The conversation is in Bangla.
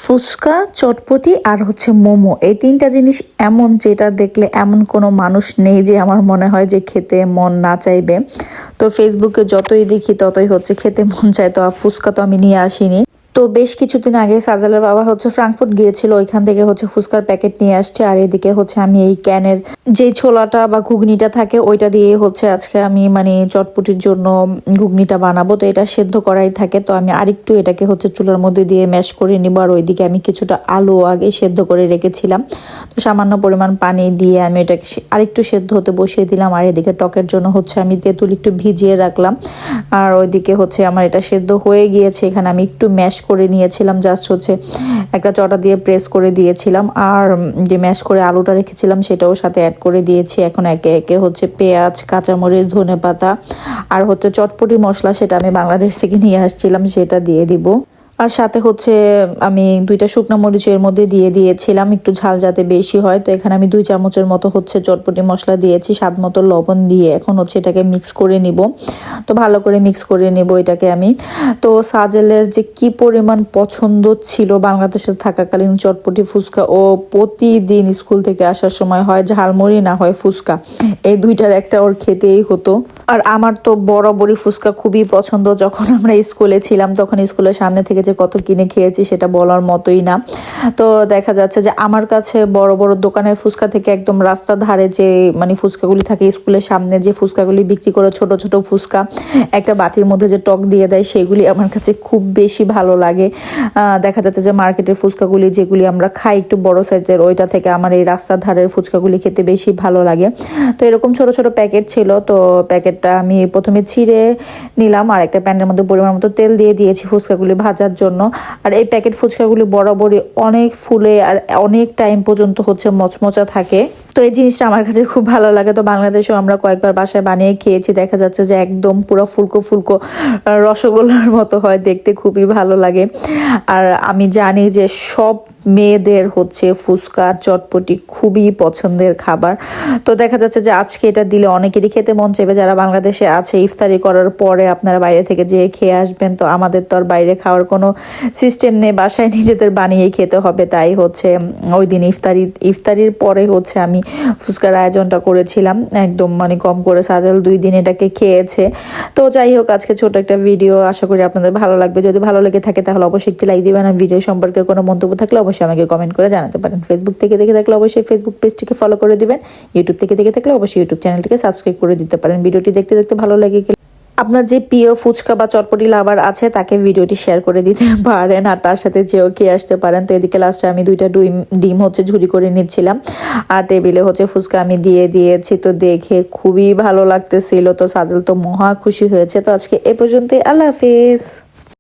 ফুচকা, চটপটি আর হচ্ছে মোমো, এই তিনটা জিনিস এমন যেটা দেখলে এমন কোনো মানুষ নেই যে আমার মনে হয় যে খেতে মন না চাইবে। তো ফেসবুকে যতই দেখি ততই হচ্ছে খেতে মন চায়। তো ফুচকা তো আমি নিয়ে আসিনি। তো বেশ কিছুদিন আগে সাজালের বাবা হচ্ছে ফ্রাঙ্কফুর্ট গিয়েছিল, ওইখান থেকে হচ্ছে ফুচকার প্যাকেট নিয়ে আসছে। আর এদিকে হচ্ছে আমি এই ক্যানের যে ছোলাটা বা ঘুগনিটা থাকে ওইটা দিয়ে হচ্ছে আজকে আমি মানে চটপটির জন্য ঘুগনিটা বানাবো। তো এটা সেদ্ধ করাই থাকে, তো আমি আরেকটু এটাকে হচ্ছে চুলার মধ্যে দিয়ে ম্যাশ করে নিব। আর ওইদিকে আমি কিছুটা আলু আগে সেদ্ধ করে রেখেছিলাম, তো সামান্য পরিমাণ পানি দিয়ে আমি এটাকে আরেকটু সেদ্ধ হতে বসিয়ে দিলাম। আর এদিকে টকের জন্য হচ্ছে আমি তেঁতুল একটু ভিজিয়ে রাখলাম। আর ওইদিকে হচ্ছে আমার এটা সেদ্ধ হয়ে গিয়েছে, এখানে আমি একটু ম্যাশ করে নিয়েছিলাম, জাস্ট হচ্ছে একটা চটা দিয়ে প্রেস করে দিয়েছিলাম। আর যে ম্যাশ করে আলুটা রেখেছিলাম সেটাও সাথে অ্যাড করে দিয়েছি। এখন একে একে হচ্ছে পেঁয়াজ, কাঁচামরিচ, ধনেপাতা আর হচ্ছে চটপটি মশলা, সেটা আমি বাংলাদেশ থেকে নিয়ে আসছিলাম, সেটা দিয়ে দিব। আর সাথে হচ্ছে আমি 2টা শুকনো মরিচ এর মধ্যে দিয়ে দিয়েছিলাম, একটু ঝাল যাতে বেশি হয়। তো এখানে আমি 2 চামচের মতো হচ্ছে চটপটি মশলা দিয়েছি, স্বাদ মতো লবণ দিয়ে এখন হচ্ছে এটাকে মিক্স করে নিব। তো ভালো করে মিক্স করে নিব এটাকে আমি। তো সাজেলের যে কি পরিমাণ পছন্দ ছিল বাংলাদেশে থাকাকালীন চটপটি, ফুচকা, ও প্রতিদিন স্কুল থেকে আসার সময় হয় ঝালমুড়ি না হয় ফুচকা, এই দুইটার একটা ওর খেতেই হতো। আর আমার তো বরাবরই ফুচকা খুবই পছন্দ। যখন আমরা স্কুলে ছিলাম তখন স্কুলের সামনে থেকে যে কত কিনে খেয়েছি সেটা বলার মতোই না। তো দেখা যাচ্ছে যে আমার কাছে বড় বড় দোকানের ফুচকা থেকে একদম রাস্তার ধারে যে মানে ফুচকাগুলি থাকে, স্কুলের সামনে যে ফুচকাগুলি বিক্রি করে, ছোট ছোট ফুচকা একটা বাটির মধ্যে যে টক দিয়ে দেয়, সেগুলি আমার কাছে খুব বেশি ভালো লাগে। দেখা যাচ্ছে যে মার্কেটের ফুচকাগুলি যেগুলি আমরা খাই একটু বড় সাইজের, ওইটা থেকে আমার এই রাস্তার ধারের ফুচকাগুলি খেতে বেশি ভালো লাগে। তো এরকম ছোট ছোট প্যাকেট ছিল, তো প্যাকেটটা আমি প্রথমে ছিঁড়ে নিলাম আর একটা প্যানের মধ্যে পরিমাণ মতো তেল দিয়ে দিয়েছি ফুচকাগুলি ভাজার জন্য। আর এই প্যাকেট ফুচকাগুলি বরাবরই অনেক ফুলে আর অনেক টাইম পর্যন্ত হচ্ছে মচমচা থাকে। তো এই জিনিসটা আমার কাছে খুব ভালো লাগে। তো বাংলাদেশেও আমরা কয়েকবার বাসায় বানিয়ে খেয়েছি, দেখা যাচ্ছে যে একদম পুরো ফুলকো ফুলকো রসগোল্লার মতো হয় দেখতে, খুবই ভালো লাগে। আর আমি জানি যে সব মেয়েদের হচ্ছে ফুচকা, চটপটি খুবই পছন্দের খাবার। তো দেখা যাচ্ছে যে আজকে এটা দিলে অনেকেরই খেতে মন চাইবে যারা বাংলাদেশে আছে। ইফতারি করার পরে আপনারা বাইরে থেকে যেয়ে খেয়ে আসবেন, তো আমাদের তো আর বাইরে খাওয়ার কোনো সিস্টেম নেই, বাসায় নিজেদের বানিয়েই খেতে হবে। তাই হচ্ছে ওই দিন ইফতারির পরে হচ্ছে আমি ফুচকার আয়োজনটা করেছিলাম, একদম মানে কম করে। সাজাল 2 দিন এটাকে খেয়েছে। তো যাই হোক, আজকে ছোট একটা ভিডিও, আশা করি আপনাদের ভালো লাগবে। যদি ভালো লেগে থাকে তাহলে অবশ্যই একটি লাইক দিবেন। আর ভিডিও সম্পর্কে কোনো মন্তব্য থাকলে অবশ্যই আমাকে কমেন্ট করে জানাতে পারেন। ফেসবুক থেকে দেখে থাকলে অবশ্যই ফেসবুক পেজটিকে ফলো করে দিবেন। ইউটিউব থেকে দেখে থাকলে অবশ্যই ইউটিউব চ্যানেলটিকে সাবস্ক্রাইব করে দিতে পারেন। ভিডিওটি দেখতে দেখতে ভালো লাগে আপনার যে প্রিয় ফুচকা বা চটপটি লাভার আছে তাকে ভিডিওটি শেয়ার করে দিতে পারেন, আর তার সাথে যেও খেয়ে আসতে পারেন। তো এদিকে লাস্টে আমি 2টা ডিম হচ্ছে ঝুরি করে নিচ্ছিলাম, আর টেবিলে হচ্ছে ফুচকা আমি দিয়ে দিয়েছি। তো দেখে খুবই ভালো লাগতেছিল। তো সাজেল তো মহা খুশি হয়েছে। তো আজকে এ পর্যন্তই, আল্লাহ হাফিজ।